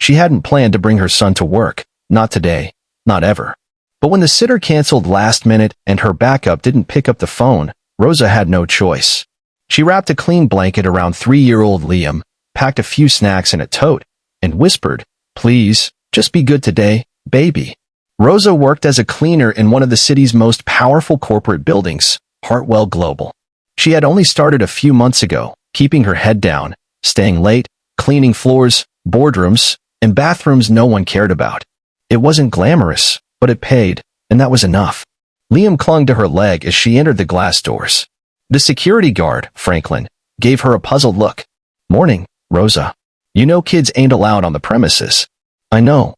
She hadn't planned to bring her son to work. Not today. Not ever. But when the sitter canceled last minute and her backup didn't pick up the phone, Rosa had no choice. She wrapped a clean blanket around 3-year-old Liam, packed a few snacks in a tote, and whispered, "Please, just be good today, baby." Rosa worked as a cleaner in one of the city's most powerful corporate buildings, Hartwell Global. She had only started a few months ago, keeping her head down, staying late, cleaning floors, boardrooms, and bathrooms no one cared about. It wasn't glamorous, but it paid, and that was enough. Liam clung to her leg as she entered the glass doors. The security guard, Franklin, gave her a puzzled look. "Morning, Rosa. You know kids ain't allowed on the premises." I know.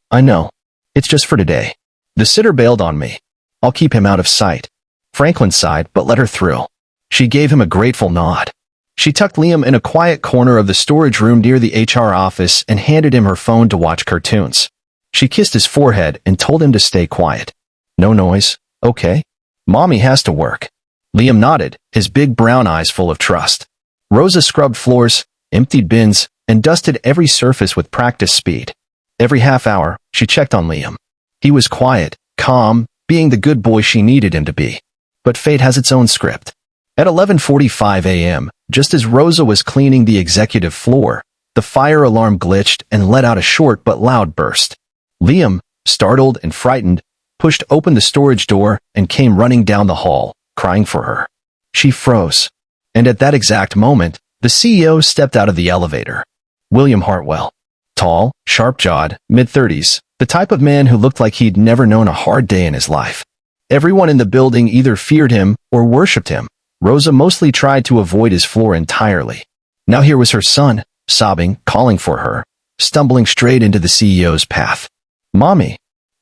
It's just for today. The sitter bailed on me. I'll keep him out of sight." Franklin sighed, but let her through. She gave him a grateful nod. She tucked Liam in a quiet corner of the storage room near the HR office and handed him her phone to watch cartoons. She kissed his forehead and told him to stay quiet. "No noise, okay? Mommy has to work." Liam nodded, his big brown eyes full of trust. Rosa scrubbed floors, emptied bins, and dusted every surface with practice speed. Every half hour, she checked on Liam. He was quiet, calm, being the good boy she needed him to be. But fate has its own script. At 11:45 a.m., just as Rosa was cleaning the executive floor, the fire alarm glitched and let out a short but loud burst. Liam, startled and frightened, pushed open the storage door and came running down the hall, crying for her. She froze. And at that exact moment, the CEO stepped out of the elevator. William Hartwell. Tall, sharp-jawed, mid-30s, the type of man who looked like he'd never known a hard day in his life. Everyone in the building either feared him or worshipped him. Rosa mostly tried to avoid his floor entirely. Now here was her son, sobbing, calling for her, stumbling straight into the CEO's path. "Mommy,"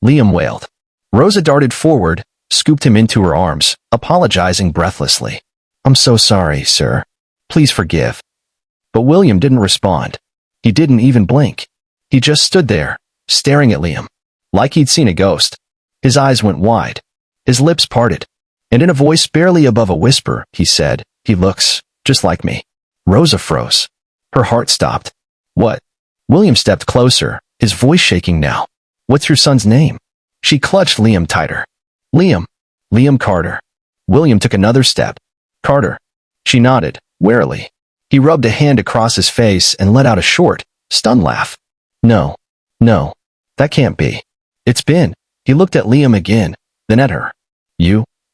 Liam wailed. Rosa darted forward, scooped him into her arms, apologizing breathlessly. "I'm so sorry, sir. Please forgive." But William didn't respond. He didn't even blink. He just stood there, staring at Liam, like he'd seen a ghost. His eyes went wide. His lips parted. And in a voice barely above a whisper, he said, "He looks just like me." Rosa froze. Her heart stopped. "What?" William stepped closer, his voice shaking now. "What's your son's name?" She clutched Liam tighter. "Liam. Liam Carter." William took another step. "Carter." She nodded, warily. He rubbed a hand across his face and let out a short, stunned laugh. No, that can't be. It's been." He looked at Liam again, then at her.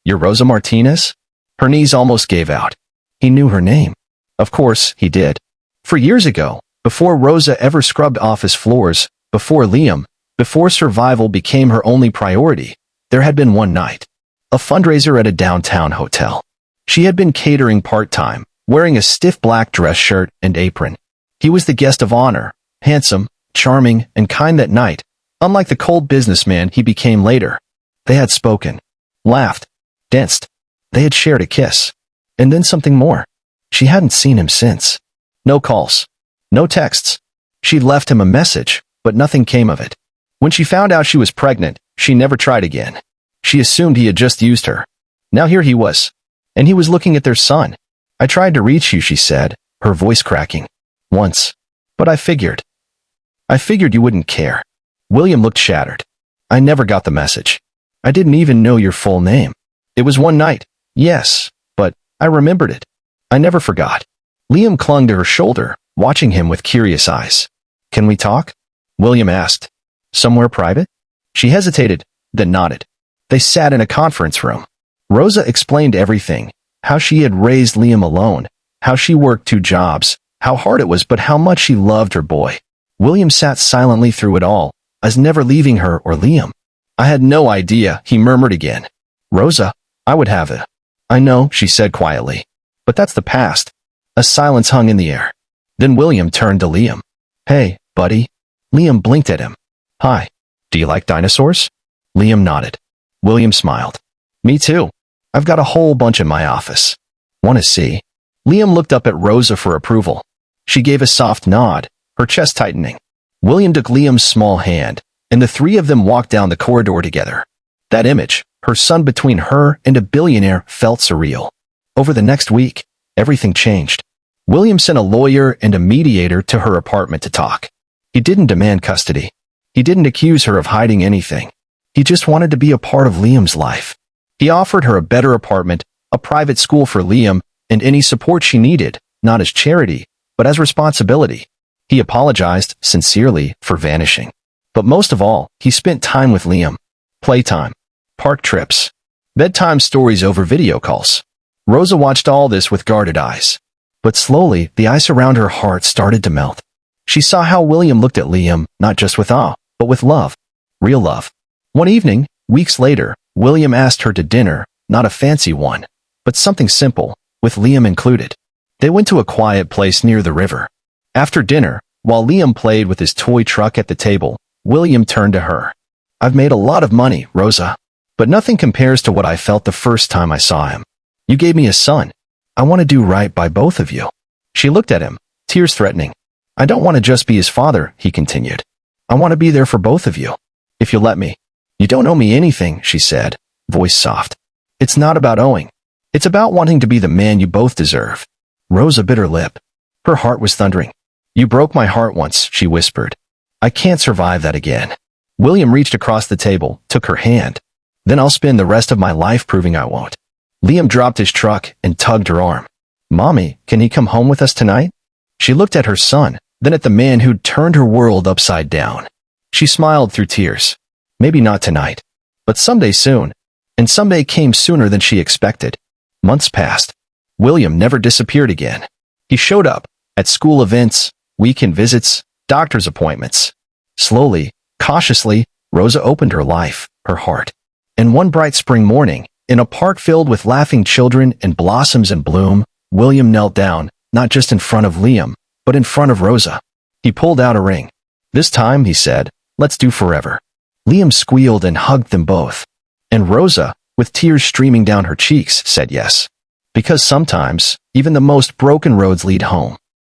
You're Rosa Martinez?" Her knees almost gave out. He knew her name. Of course, he did. For years ago, before Rosa ever scrubbed office floors, before Liam, before survival became her only priority, there had been one night. A fundraiser at a downtown hotel. She had been catering part-time, wearing a stiff black dress shirt and apron. He was the guest of honor, handsome, charming, and kind that night, unlike the cold businessman he became later. They had spoken, laughed, danced. They had shared a kiss. And then something more. She hadn't seen him since. No calls. No texts. She'd left him a message, but nothing came of it. When she found out she was pregnant, she never tried again. She assumed he had just used her. Now here he was. And he was looking at their son. "I tried to reach you," she said, her voice cracking. "Once. But I figured you wouldn't care." William looked shattered. "I never got the message. I didn't even know your full name. It was one night, yes, but I remembered it. I never forgot." Liam clung to her shoulder, watching him with curious eyes. "Can we talk?" William asked. "Somewhere private?" She hesitated, then nodded. They sat in a conference room. Rosa explained everything, how she had raised Liam alone, how she worked 2 jobs, how hard it was but how much she loved her boy. William sat silently through it all, as never leaving her or Liam. "I had no idea," he murmured again. "Rosa, I would have it." "I know," she said quietly. "But that's the past." A silence hung in the air. Then William turned to Liam. "Hey, buddy." Liam blinked at him. "Hi. Do you like dinosaurs?" Liam nodded. William smiled. "Me too. I've got a whole bunch in my office. Want to see?" Liam looked up at Rosa for approval. She gave a soft nod, her chest tightening. William took Liam's small hand, and the 3 of them walked down the corridor together. That image, her son between her and a billionaire, felt surreal. Over the next week, everything changed. William sent a lawyer and a mediator to her apartment to talk. He didn't demand custody. He didn't accuse her of hiding anything. He just wanted to be a part of Liam's life. He offered her a better apartment, a private school for Liam, and any support she needed, not as charity, but as responsibility. He apologized, sincerely, for vanishing. But most of all, he spent time with Liam. Playtime, park trips, bedtime stories over video calls. Rosa watched all this with guarded eyes. But slowly, the ice around her heart started to melt. She saw how William looked at Liam, not just with awe, but with love. Real love. One evening, weeks later, William asked her to dinner, not a fancy one, but something simple, with Liam included. They went to a quiet place near the river. After dinner, while Liam played with his toy truck at the table, William turned to her. "I've made a lot of money, Rosa, but nothing compares to what I felt the first time I saw him. You gave me a son. I want to do right by both of you." She looked at him, tears threatening. "I don't want to just be his father," he continued. "I want to be there for both of you. If you'll let me." "You don't owe me anything," she said, voice soft. "It's not about owing. It's about wanting to be the man you both deserve." Rosa bit her lip. Her heart was thundering. "You broke my heart once," she whispered. "I can't survive that again." William reached across the table, took her hand. "Then I'll spend the rest of my life proving I won't." Liam dropped his truck and tugged her arm. "Mommy, can he come home with us tonight?" She looked at her son, then at the man who'd turned her world upside down. She smiled through tears. Maybe not tonight, but someday soon. And someday came sooner than she expected. Months passed. William never disappeared again. He showed up at school events, weekend visits, doctor's appointments. Slowly, cautiously, Rosa opened her life, her heart. And one bright spring morning, in a park filled with laughing children and blossoms in bloom, William knelt down, not just in front of Liam, but in front of Rosa. He pulled out a ring. "This time," he said, "let's do forever." Liam squealed and hugged them both. And Rosa, with tears streaming down her cheeks, said yes. Because sometimes, even the most broken roads lead home.